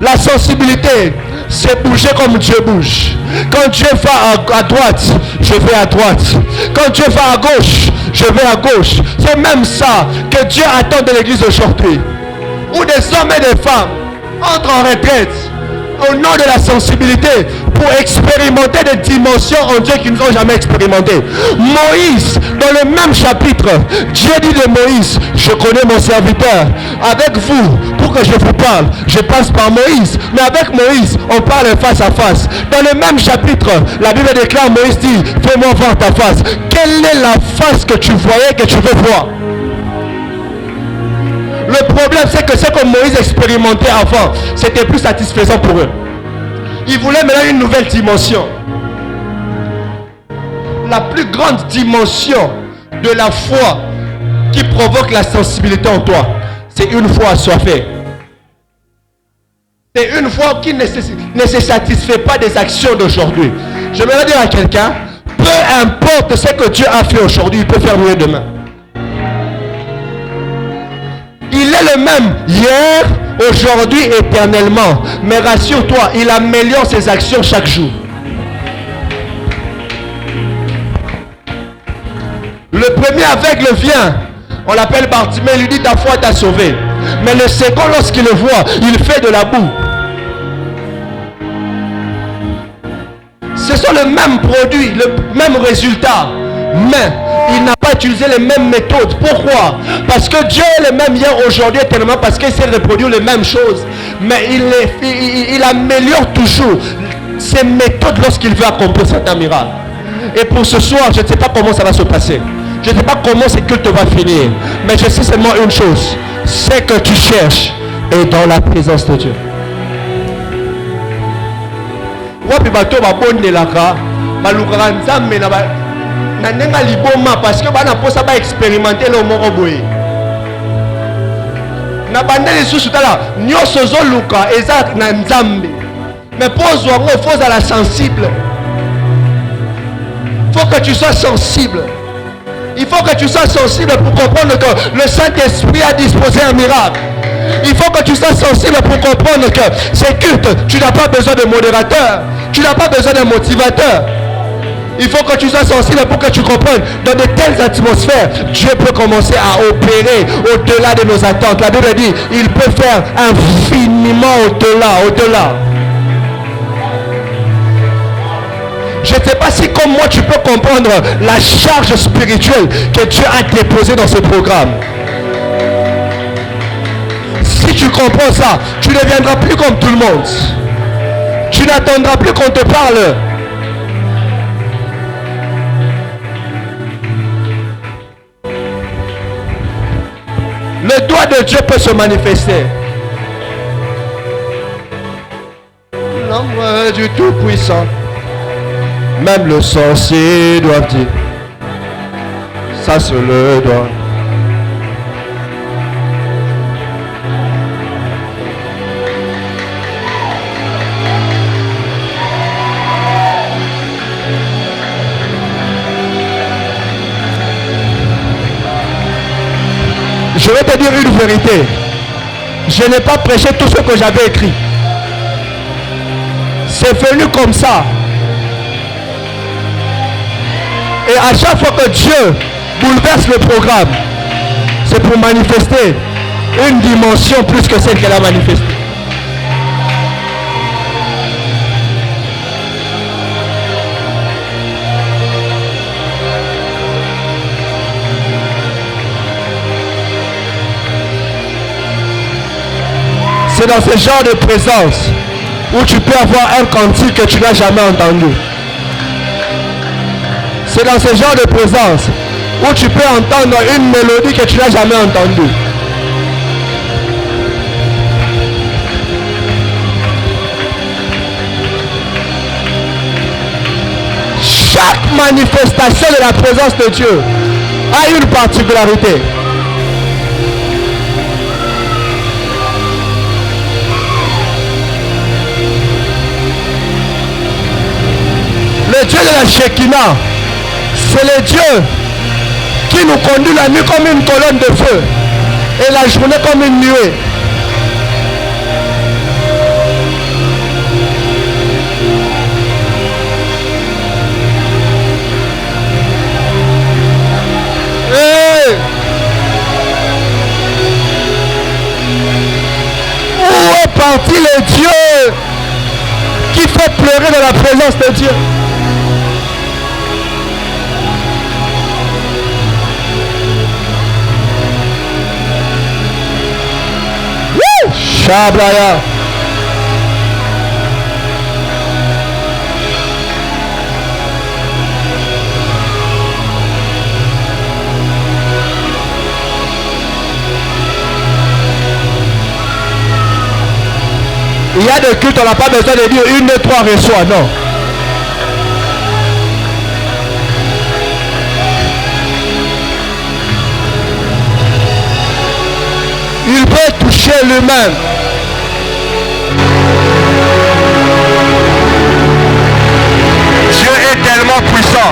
Speaker 2: La sensibilité, c'est bouger comme Dieu bouge. Quand Dieu va à droite, je vais à droite. Quand Dieu va à gauche, je vais à gauche. C'est même ça que Dieu attend de l'église aujourd'hui. Où des hommes et des femmes entrent en retraite au nom de la sensibilité pour expérimenter des dimensions en Dieu qu'ils n'ont jamais expérimenté. Moïse, dans le même chapitre, Dieu dit de Moïse, je connais mon serviteur. Avec vous, pour que je vous parle, je passe par Moïse. Mais avec Moïse, on parle face à face. Dans le même chapitre, la Bible déclare, Moïse dit, fais-moi voir ta face. Quelle est la face que tu voyais, que tu veux voir? Le problème, c'est que ce que Moïse expérimentait avant, c'était plus satisfaisant pour eux. Ils voulaient maintenant une nouvelle dimension. La plus grande dimension de la foi qui provoque la sensibilité en toi, c'est une foi assoiffée. C'est une foi qui ne se satisfait pas des actions d'aujourd'hui. Je vais dire à quelqu'un, peu importe ce que Dieu a fait aujourd'hui, il peut faire mieux demain. Il est le même hier, aujourd'hui, éternellement. Mais rassure-toi, il améliore ses actions chaque jour. Le premier aveugle vient, on l'appelle Bartimée, il lui dit ta foi t'a sauvé. Mais le second, lorsqu'il le voit, il fait de la boue. Ce sont les mêmes produits, le même résultat. Mais il n'a pas utilisé les mêmes méthodes. Pourquoi? Parce que Dieu est le même hier, aujourd'hui, éternellement, parce qu'il sait reproduire les mêmes choses. Mais il améliore toujours ses méthodes lorsqu'il veut accomplir certains miracles. Et pour ce soir, je ne sais pas comment ça va se passer. Je ne sais pas comment ce culte va finir. Mais je sais seulement une chose. C'est que tu cherches est dans la présence de Dieu. Wapi bato ba bondelaka balukaka nzambe na ndenga liboma parce que bana posa ba expérimenter le moko boye na bandeli susu tala nyoso zo luka eza na nzambe mais pose wango faut à la sensible Il faut que tu sois sensible. Il faut que tu sois sensible pour comprendre que le Saint-Esprit a disposé un miracle. Il faut que tu sois sensible pour comprendre que ces cultes, tu n'as pas besoin de modérateur. Tu n'as pas besoin de motivateur. Il faut que tu sois sensible pour que tu comprennes. Dans de telles atmosphères, Dieu peut commencer à opérer au-delà de nos attentes. La Bible dit, il peut faire infiniment au-delà. Je ne sais pas si comme moi tu peux comprendre la charge spirituelle que Dieu a déposée dans ce programme. Si tu comprends ça, tu ne deviendras plus comme tout le monde. Tu n'attendras plus qu'on te parle. Le doigt de Dieu peut se manifester. L'ombre du Tout-Puissant. Même le sorcier doit dire. Ça se le doit. Je vais te dire une vérité. Je n'ai pas prêché tout ce que j'avais écrit. C'est venu comme ça. Et à chaque fois que Dieu bouleverse le programme, c'est pour manifester une dimension plus que celle qu'elle a manifestée. C'est dans ce genre de présence où tu peux avoir un cantique que tu n'as jamais entendu. C'est dans ce genre de présence où tu peux entendre une mélodie que tu n'as jamais entendue. Chaque manifestation de la présence de Dieu a une particularité. Le Dieu de la Shekinah, c'est le Dieu qui nous conduit la nuit comme une colonne de feu et la journée comme une nuée. Hey! Où est parti le Dieu qui fait pleurer dans la présence de Dieu? Shablaya. Il y a des cultes, on n'a pas besoin de dire 1, 2, 3, reçois, non. Il peut toucher lui-même. Dieu est tellement puissant.